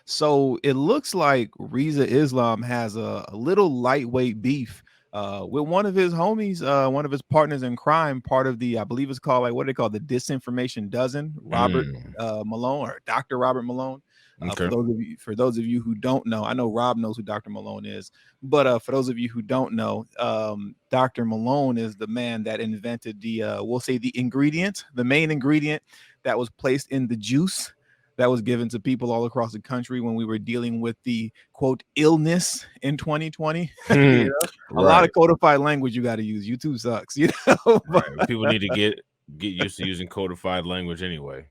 So it looks like Rizza Islam has a little lightweight beef with one of his homies, one of his partners in crime, part of the, I believe it's called, like, what do they call, the Disinformation Dozen, Robert Mm, Malone, or Dr. Robert Malone. okay. For those of you who don't know, I know Rob knows who Dr. Malone is, but for those of you who don't know, Dr. Malone is the man that invented the, we'll say, the ingredient, the main ingredient that was placed in the juice that was given to people all across the country when we were dealing with the quote illness in 2020. You know, a lot of Right, codified language you got to use. YouTube sucks, you know. But right. People need to get used to using codified language anyway.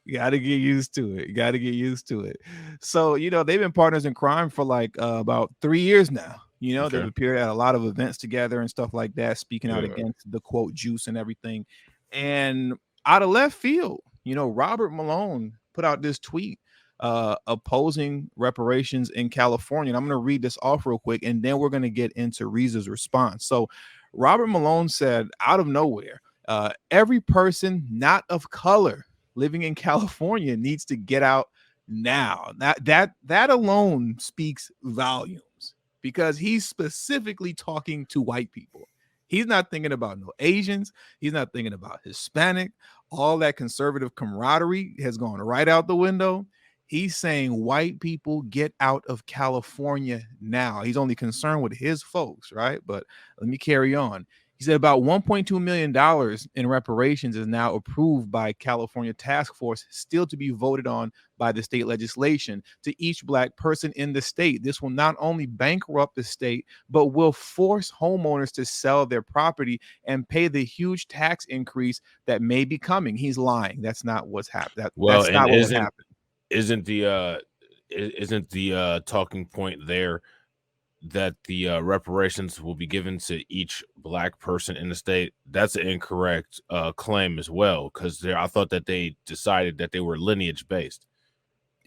you got to get used to it. You got to get used to it. So, they've been partners in crime for like about 3 years now. They've Okay. appeared at a lot of events together and stuff like that, speaking out Yeah. against the quote juice and everything. And out of left field, Robert Malone put out this tweet opposing reparations in California. And I'm going to read this off real quick, and then we're going to get into Rizza's response. So, Robert Malone said, out of nowhere, every person not of color living in California needs to get out now. That alone speaks volumes because he's specifically talking to white people. He's not thinking about no Asians. He's not thinking about Hispanic. All that conservative camaraderie has gone right out the window. He's saying white people get out of California now. He's only concerned with his folks, right? But let me carry on. He said about $1.2 million in reparations is now approved by California task force, still to be voted on by the state legislation to each black person in the state. This will not only bankrupt the state, but will force homeowners to sell their property and pay the huge tax increase that may be coming. He's lying. That's not what's happened. Well, That's and not what would isn't happen. isn't the isn't the talking point there that the reparations will be given to each black person in the state? That's an incorrect claim as well, because I thought that they decided that they were lineage based.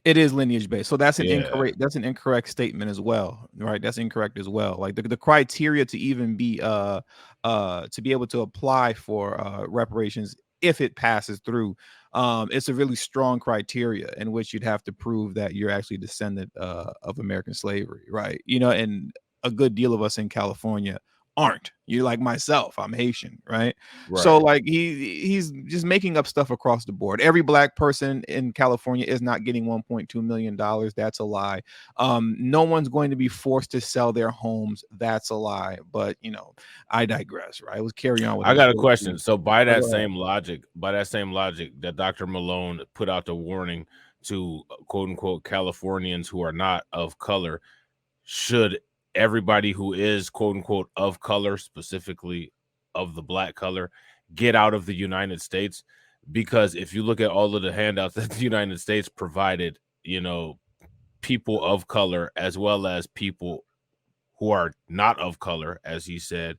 It is lineage based. So that's an Yeah, incorrect statement as well, right? That's incorrect as well. Like the criteria to even be to be able to apply for reparations if it passes through, it's a really strong criteria in which you'd have to prove that you're actually a descendant of American slavery, right? And a good deal of us in California aren't. You're like myself, I'm Haitian, right? So right. like he's just making up stuff across the board. Every black person in California is not getting $1.2 million. That's a lie. No one's going to be forced to sell their homes. That's a lie. But I digress, right? Let's carry on with I this. got a question. So Oh, go ahead. by that same logic that Dr. Malone put out the warning to quote unquote Californians who are not of color, should everybody who is quote unquote of color, specifically of the black color, get out of the United States? Because if you look at all of the handouts that the United States provided, people of color as well as people who are not of color, as he said,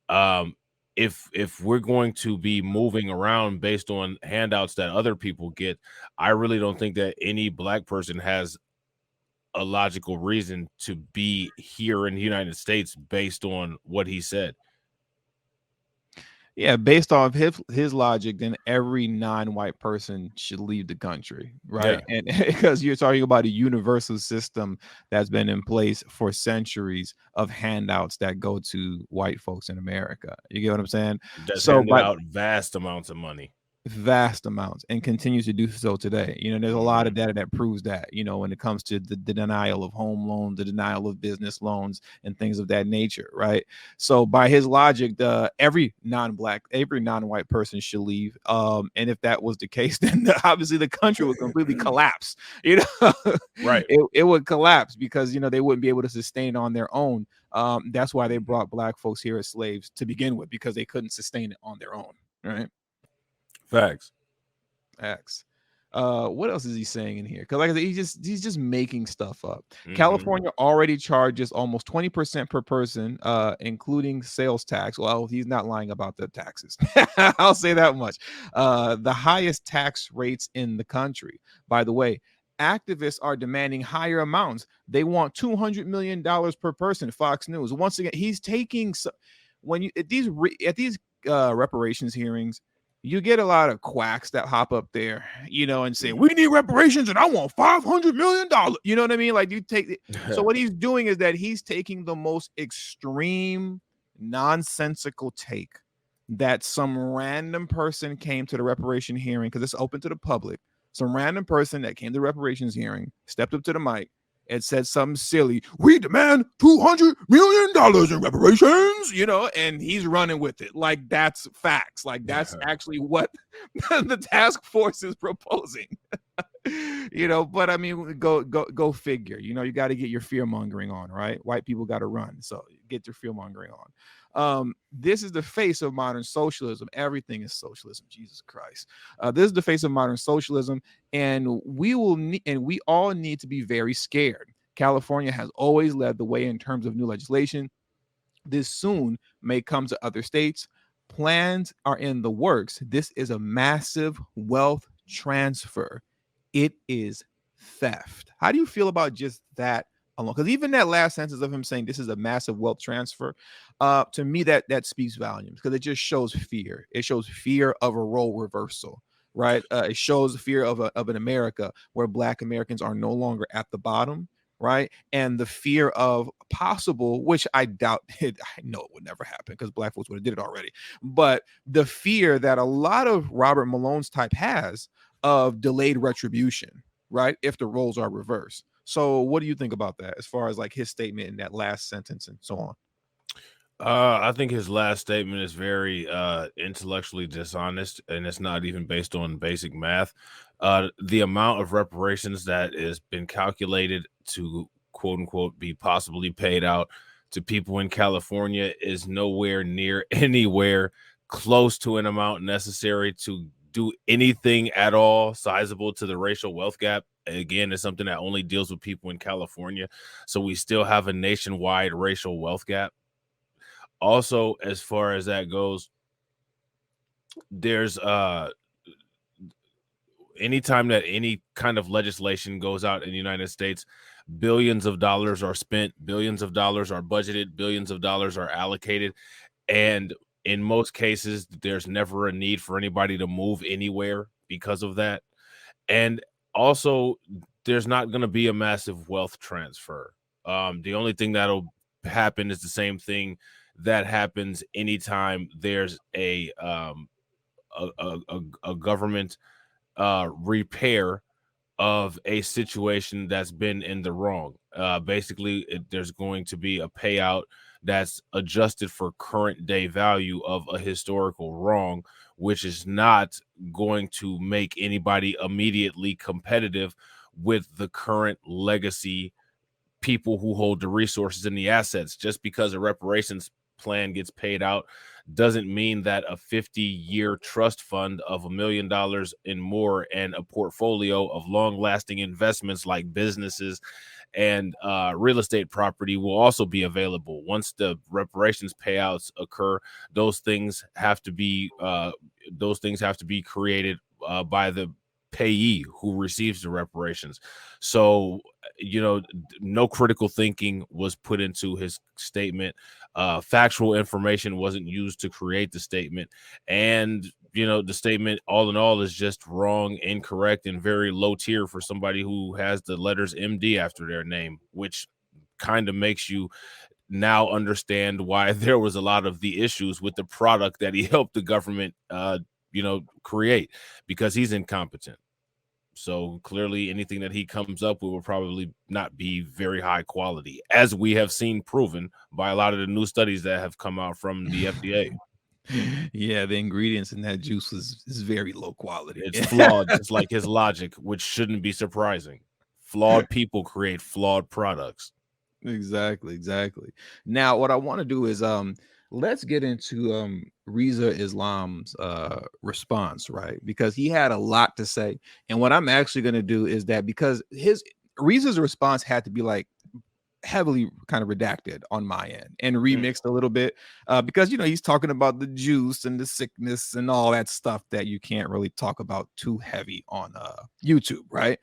um, if we're going to be moving around based on handouts that other people get, I really don't think that any black person has a logical reason to be here in the United States based on what he said. Yeah, based off his logic, then every non-white person should leave the country, right? Yeah, And because you're talking about a universal system that's been in place for centuries of handouts that go to white folks in America. You get what I'm saying? that's So handed by out vast amounts of money. vast amounts and continues to do so today. There's a lot of Mhm. data that proves that, when it comes to the denial of home loans, the denial of business loans, and things of that nature, right? So by his logic, every non-white person should leave. And if that was the case, then obviously the country would completely collapse. You know, Right. it would collapse because they wouldn't be able to sustain it on their own. That's why they brought black folks here as slaves to begin with, because they couldn't sustain it on their own, right? Facts. X. What else is he saying in here? Because like I said, he's just making stuff up. Hmm. California already charges almost 20% per person, including sales tax. Well, he's not lying about the taxes. I'll say that much. The highest tax rates in the country. By the way, activists are demanding higher amounts. They want $200 million per person. Fox News. Once again, he's taking when you at these reparations hearings, you get a lot of quacks that hop up there, and say, we need reparations and I want $500 million. You know what I mean? Like, you take it. So what he's doing is that he's taking the most extreme, nonsensical take that some random person came to the reparation hearing, because it's open to the public. Some random person that came to the reparations hearing stepped up to the mic and said something silly. We demand $200 million in reparations, and he's running with it. Like, that's facts. Like, that's actually what the task force is proposing. But I mean, go figure. You got to get your fear mongering on, right? White people got to run. So get your fear mongering on. This is the face of modern socialism. Everything is socialism. Jesus Christ. This is the face of modern socialism, and we all need to be very scared. California has always led the way in terms of new legislation. This soon may come to other states. Plans are in the works. This is a massive wealth transfer. It is theft. How do you feel about just that alone? Because even that last sentence of him saying this is a massive wealth transfer, to me, that speaks volumes, because it just shows fear. It shows fear of a role reversal, right? It shows fear of an America where Black Americans are no longer at the bottom, right? And the fear of possible, which I doubt it, I know it would never happen because Black folks would have did it already. But the fear that a lot of Robert Malone's type has of delayed retribution, right? If the roles are reversed. So what do you think about that as far as like his statement in that last sentence and so on? I think his last statement is very intellectually dishonest, and it's not even based on basic math. The amount of reparations that has been calculated to quote unquote be possibly paid out to people in California is nowhere near anywhere close to an amount necessary to do anything at all sizable to the racial wealth gap. Again, it's something that only deals with people in California. So we still have a nationwide racial wealth gap. Also, as far as that goes, there's anytime that any kind of legislation goes out in the United States, billions of dollars are spent, billions of dollars are budgeted, billions of dollars are allocated, and in most cases there's never a need for anybody to move anywhere because of that. And also, there's not going to be a massive wealth transfer. The only thing that'll happen is the same thing that happens anytime there's a government repair of a situation that's been in the wrong. Basically, there's going to be a payout that's adjusted for current day value of a historical wrong, which is not going to make anybody immediately competitive with the current legacy people who hold the resources and the assets. Just because a reparations plan gets paid out doesn't mean that a 50-year trust fund of $1 million and more and a portfolio of long-lasting investments like businesses and real estate property will also be available. Once the reparations payouts occur, those things have to be created by the payee who receives the reparations. So, no critical thinking was put into his statement. Factual information wasn't used to create the statement. And, the statement all in all is just wrong, incorrect, and very low tier for somebody who has the letters MD after their name, which kind of makes you now understand why there was a lot of the issues with the product that he helped the government, create, because he's incompetent. So clearly anything that he comes up with will probably not be very high quality, as we have seen proven by a lot of the new studies that have come out from the FDA. Yeah, the ingredients in that juice is very low quality. It's flawed, just like his logic, which shouldn't be surprising. Flawed people create flawed products. Exactly. Now, what I want to do is let's get into Rizza Islam's response, right? Because he had a lot to say. And what I'm actually going to do is that because Rizza's response had to be like heavily kind of redacted on my end and remixed a little bit because he's talking about the juice and the sickness and all that stuff that you can't really talk about too heavy on YouTube, right?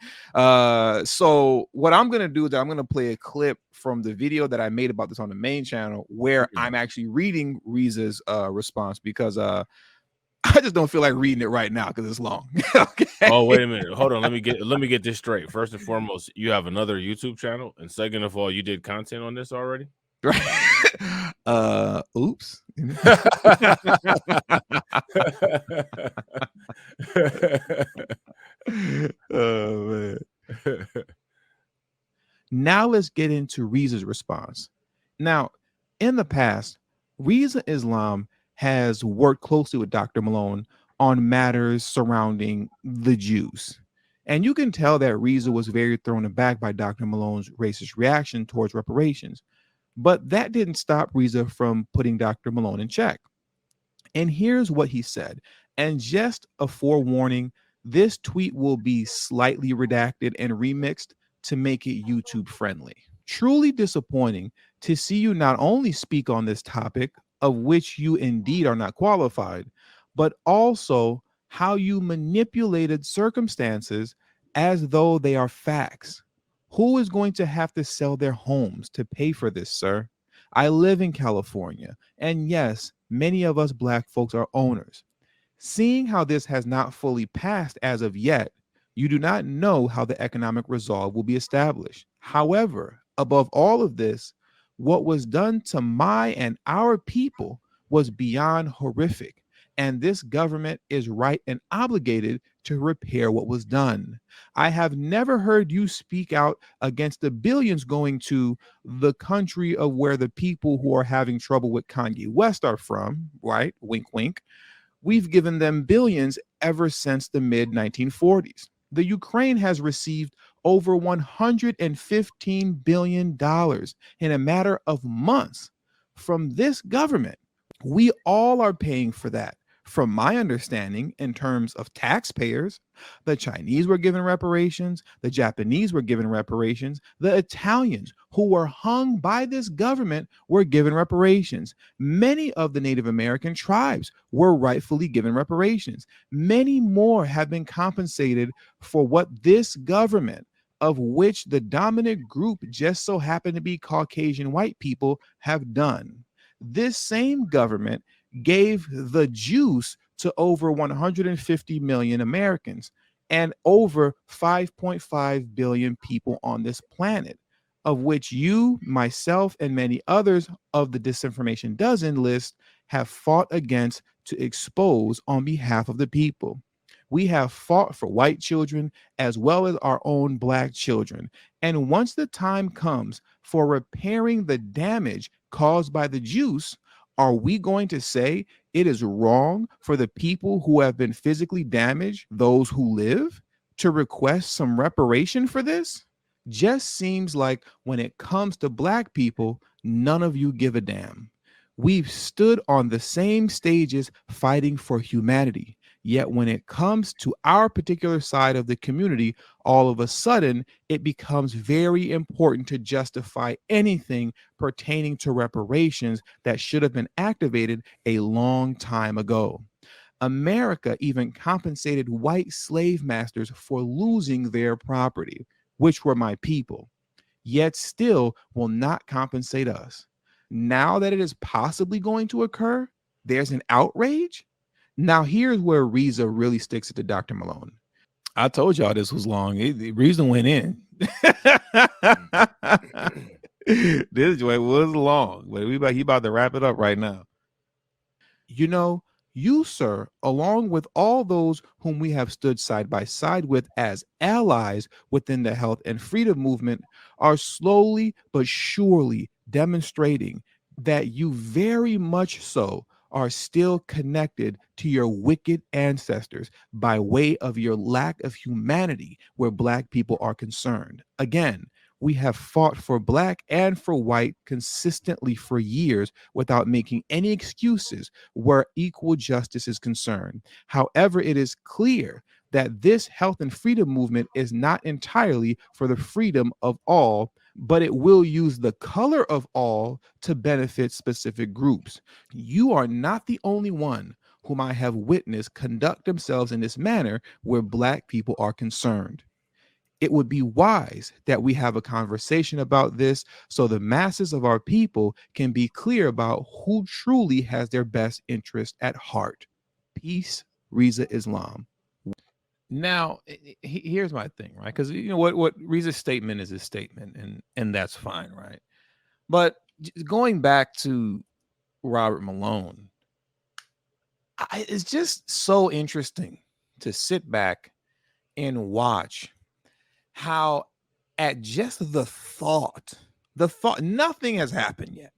So what I'm gonna do is I'm gonna play a clip from the video that I made about this on the main channel where I'm actually reading Rizza's response, because I just don't feel like reading it right now because it's long. Okay. Oh, wait a minute. Hold on. Let me get this straight. First and foremost, you have another YouTube channel, and second of all, you did content on this already. Right. Oops. Oh man. Now let's get into Rizza's response. Now, in the past, Rizza Islam has worked closely with Dr. Malone on matters surrounding the Jews. And you can tell that Rizza was very thrown aback by Dr. Malone's racist reaction towards reparations. But that didn't stop Rizza from putting Dr. Malone in check. And here's what he said. And just a forewarning, this tweet will be slightly redacted and remixed to make it YouTube friendly. Truly disappointing to see you not only speak on this topic, of which you indeed are not qualified, but also how you manipulated circumstances as though they are facts. Who is going to have to sell their homes to pay for this, sir? I live in California, and yes, many of us black folks are owners. Seeing how this has not fully passed as of yet, you do not know how the economic resolve will be established. However, above all of this, what was done to my and our people was beyond horrific, and this government is right and obligated to repair what was done. I have never heard you speak out against the billions going to the country of where the people who are having trouble with Kanye West are from, right? Wink, wink. We've given them billions ever since the mid 1940s. The Ukraine has received over $115 billion in a matter of months from this government. We all are paying for that. From my understanding, in terms of taxpayers, the Chinese were given reparations, the Japanese were given reparations, the Italians who were hung by this government were given reparations. Many of the Native American tribes were rightfully given reparations. Many more have been compensated for what this government, of which the dominant group just so happen to be Caucasian white people, have done. This same government gave the juice to over 150 million Americans and over 5.5 billion people on this planet, of which you, myself, and many others of the disinformation dozen list have fought against to expose on behalf of the people. We have fought for white children as well as our own black children. And once the time comes for repairing the damage caused by the juice, are we going to say it is wrong for the people who have been physically damaged, those who live, to request some reparation for this? Just seems like when it comes to black people, none of you give a damn. We've stood on the same stages fighting for humanity. Yet when it comes to our particular side of the community, all of a sudden it becomes very important to justify anything pertaining to reparations that should have been activated a long time ago. America even compensated white slave masters for losing their property, which were my people, yet still will not compensate us. Now that it is possibly going to occur, there's an outrage. Now, here's where Rizza really sticks it to Dr. Malone. I told y'all this was long. Rizza went in. This joint was long, but he about to wrap it up right now. You know, you, sir, along with all those whom we have stood side by side with as allies within the health and freedom movement, are slowly but surely demonstrating that you very much so are still connected to your wicked ancestors by way of your lack of humanity where black people are concerned. Again, we have fought for black and for white consistently for years without making any excuses where equal justice is concerned. However, it is clear that this health and freedom movement is not entirely for the freedom of all, but it will use the color of all to benefit specific groups. You are not the only one whom I have witnessed conduct themselves in this manner where black people are concerned. It would be wise that we have a conversation about this so the masses of our people can be clear about who truly has their best interest at heart. Peace, Rizza Islam. Now, here's my thing, right? Because you know what Rizza's statement is his statement, and that's fine, right? But going back to Robert Malone, it's just so interesting to sit back and watch how, at just the thought, nothing has happened yet.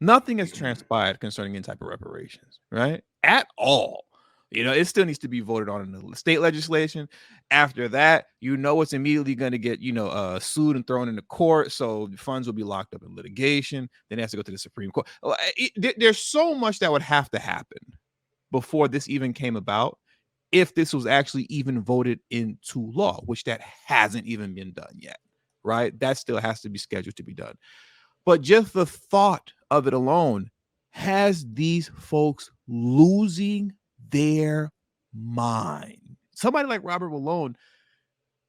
Nothing has transpired concerning any type of reparations, right? At all. You know, it still needs to be voted on in the state legislation. After that, you know, it's immediately going to get, sued and thrown into court. So funds will be locked up in litigation. Then it has to go to the Supreme Court. There's so much that would have to happen before this even came about, if this was actually even voted into law, which that hasn't even been done yet, right? That still has to be scheduled to be done. But just the thought of it alone has these folks losing their mind. Somebody like Robert Malone,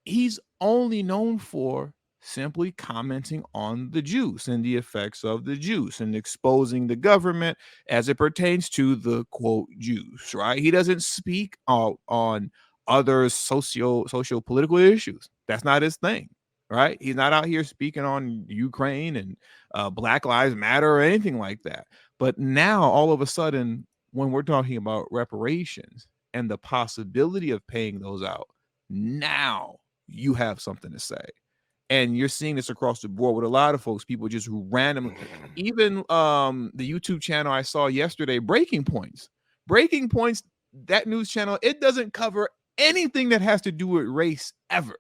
he's only known for simply commenting on the juice and the effects of the juice and exposing the government as it pertains to the quote juice, right? He doesn't speak out on other social political issues. That's not his thing, right? He's not out here speaking on Ukraine and Black Lives Matter or anything like that. But now, all of a sudden, when we're talking about reparations and the possibility of paying those out, now you have something to say. And you're seeing this across the board with a lot of folks, people just who randomly, even the YouTube channel I saw yesterday, Breaking Points, that news channel, it doesn't cover anything that has to do with race ever.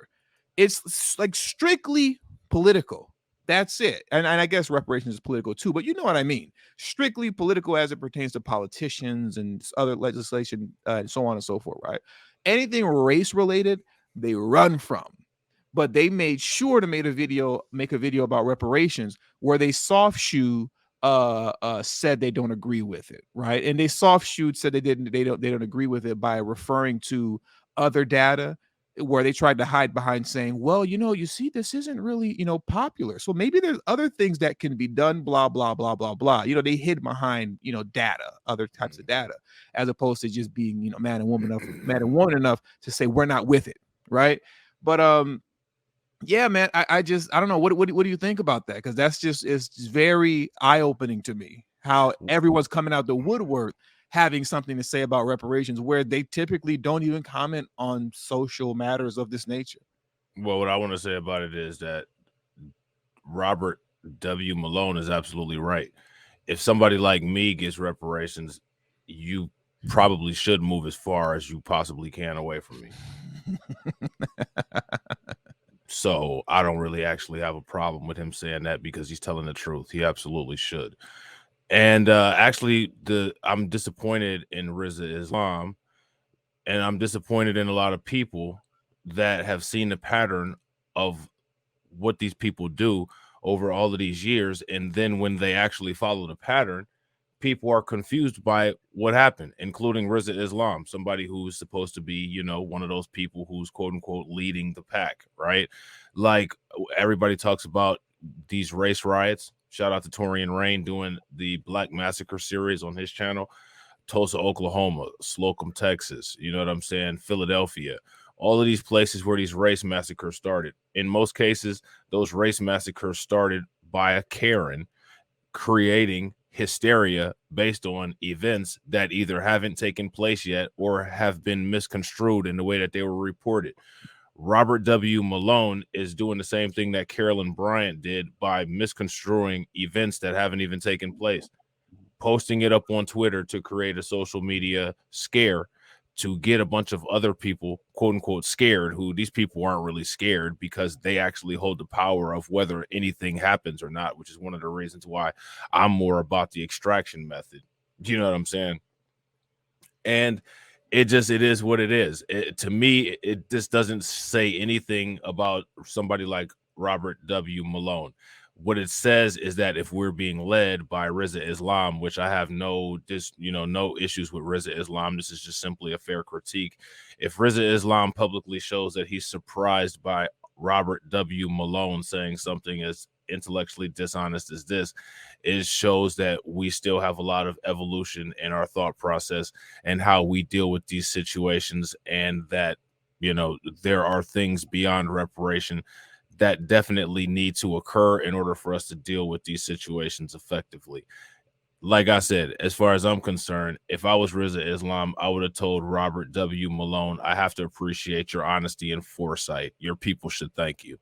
It's like strictly political. That's it. And I guess reparations is political too, but you know what I mean. Strictly political as it pertains to politicians and other legislation, and so on and so forth, right? Anything race related, they run from. But they made sure to make a video about reparations where they soft shoe said they don't agree with it, right? And they soft shoe said they don't agree with it by referring to other data where they tried to hide behind saying, well, you see, this isn't really, popular. So maybe there's other things that can be done, blah, blah, blah, blah, blah. They hid behind, data, other types of data, as opposed to just being, man and woman enough to say we're not with it, right? But yeah, man, I don't know. What do you think about that? Because it's very eye-opening to me how everyone's coming out the woodwork having something to say about reparations where they typically don't even comment on social matters of this nature. Well, what I want to say about it is that Robert W. Malone is absolutely right. If somebody like me gets reparations, you probably should move as far as you possibly can away from me. So I don't really actually have a problem with him saying that because he's telling the truth. He absolutely should. And actually, I'm disappointed in Rizza Islam, and I'm disappointed in a lot of people that have seen the pattern of what these people do over all of these years. And then when they actually follow the pattern, people are confused by what happened, including Rizza Islam, somebody who's supposed to be, one of those people who's quote unquote leading the pack, right? Like everybody talks about these race riots. Shout out to Torian Rain doing the Black Massacre series on his channel. Tulsa, Oklahoma, Slocum, Texas, you know what I'm saying? Philadelphia, all of these places where these race massacres started. In most cases, those race massacres started by a Karen creating hysteria based on events that either haven't taken place yet or have been misconstrued in the way that they were reported. Robert W. Malone is doing the same thing that Carolyn Bryant did by misconstruing events that haven't even taken place, posting it up on Twitter to create a social media scare to get a bunch of other people, quote unquote, scared, who these people aren't really scared because they actually hold the power of whether anything happens or not, which is one of the reasons why I'm more about the extraction method. Do you know what I'm saying? And it is what it is. To me, it just doesn't say anything about somebody like Robert W. Malone. What it says is that if we're being led by Rizza Islam, which I have no issues with Rizza Islam, this is just simply a fair critique. If Rizza Islam publicly shows that he's surprised by Robert W. Malone saying something as intellectually dishonest as this, it shows that we still have a lot of evolution in our thought process and how we deal with these situations, and that, you know, there are things beyond reparation that definitely need to occur in order for us to deal with these situations effectively. Like I said, as far as I'm concerned, if I was Rizza Islam, I would have told Robert W. Malone, I have to appreciate your honesty and foresight. Your people should thank you.